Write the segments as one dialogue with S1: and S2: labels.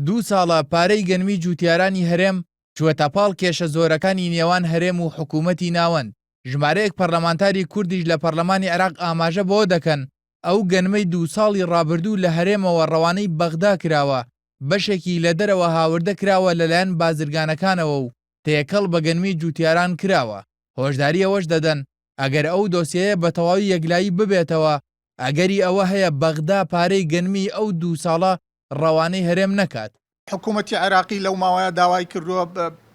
S1: 2 ساڵە پارەی گەنمی جوتیارانی هەرێم چووەتە پاڵ کێشە زۆرەکانی نێوان هەرێم و حکوومەتی ناوەند. ژمارەیەک پەرلەمانتاری کوردیش لە پەرلەمانی عێراق ئاماژە بۆ دەکەن ئەو گەنمەی 2 ساڵی ڕابردوو لە هەرێمەوە ڕەوانەی بەغدا کراوە بەشێکی لە دەرەوە هاوردە کراوە لەلایەن بازرگانەکانەوە و تێکەڵ بە گەنمی جوتیاران کراوە. هۆشداری ئەوەش دەدەن ئەگەر ئەو دۆسیەیە بە تەواوی یەکلایی ببێتەوە ئەگەری ئەوە هەیە بەغدا پارەی گەنمی ئەو 2 ساڵە ڕەوانەی هەرێم نەکات.
S2: حکوومەتی عێراقی لەو ماوەیە داوای کردووە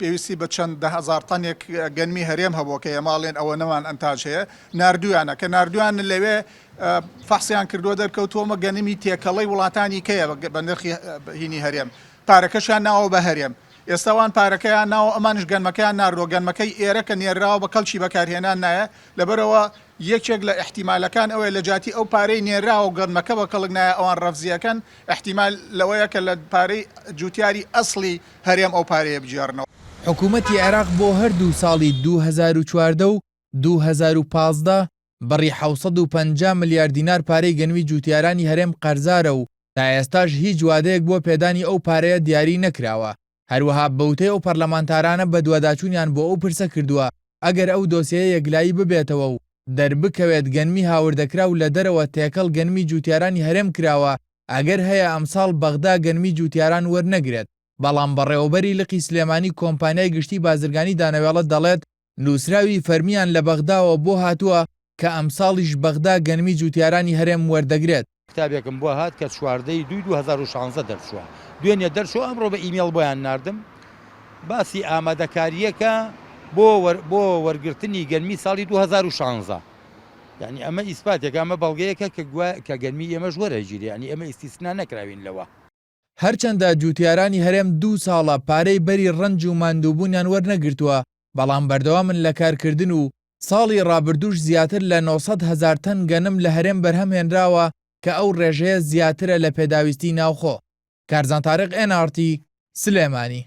S2: پێویستی بە چەند ده هەزار تەنێک گەنمی هەرێم هەبووە کە ئێماڵێن ئەوە نەمان ئەنتاژ هەیە ناردویانە کە ناردویان لەوێ فەحسیان کردووە دەرکەوتووەمە گەنمی تێکەڵەی وڵاتانی کەیە بە نرخی هینی هەرێم پارەکەشیان ناوە بە هەرێم ئێستاوان پارەکەیان ناوە ئەمانش گەنمەکەیان ناردووە گەنمەکەی ئێرە کە نێراوە بە کەڵکی بەکارهێنان نایە لەبەرەوە یەکێک لە احتیمالەکان ئەوەیە لە جاتی ئەو پارەی نێراوە و گەنمەکە بە کەڵک نایە ئەوان ڕەفزیەکەن احتیمال لەوەیە کە لە پارەی جوتیاری ئەسڵی هەرێم ئەو پارەیە بجێڕنەوە.
S1: حکوومەتی عێراق بۆ هەردوو ساڵی 2014 و 2015 بەڕی 750 ملیار دینار پارەی گەنمی جوتیارانی هەرێم قەرزارە و تا ئێستاش هیچ وادەیەک بۆ پێدانی ئەو پارەیە دیاری نەکراوە. هەروەها بەوتەی ئەو پەرلەمانتارانە بە دوواداچوونیان بۆ ئەو پرسە کردووە ئەگەر ئەو دۆسیەیە یەکلایی ببێتەوە و دەربکەوێت گەنمی هاوردەکرا و لە دەرەوە تێکەڵ گەنمی جوتیارانی هەرێم کراوە ئەگەر هەیە ئەمساڵ بەغدا گەنمی جوتیاران وەرنەگرێت. بەڵام بەڕێوەبەری لقی سلێمانی کۆمپانیای گشتی بازرگانی دانەوێڵە دەڵێت نووسراوی فەرمیان لە بەغداوە بۆ هاتووە کە ئەمساڵیش بەغدا گەنمی جوتیارانی هەرێم وەردەگرێت.
S3: کتابێکم بۆ هات کە 14 2016 دەرچووە دوێنێ دەرچوو ئەمڕۆ بە ئیمێڵ بۆیان ناردم باسی ئامادەکاریەکە بۆ وەرگرتنی گەنمی ساڵی 2016 یعنی ئەمە ئیسپاتێک ئەمە بەڵگەیەکە کە گەنمی ئێمەش وەرەگیری ینی ئەمە ئیستیسنا نەکراوین لەوە.
S1: هەرچەندە جوتیارانی هەرێم 2 ساڵە پارەی بەری ڕەنج و ماندووبوونیان وەرنەگرتووە بەڵام بەردەوامن لە کارکردن و ساڵی ڕابردووش زیاتر لە 900,000 تەن گەنم لە هەرێم بەرهەمهێنراوە کە ئەو ڕێژەیە زیاترە لە پێداویستی ناوخۆ. کارزان تارق NRT سلێمانی.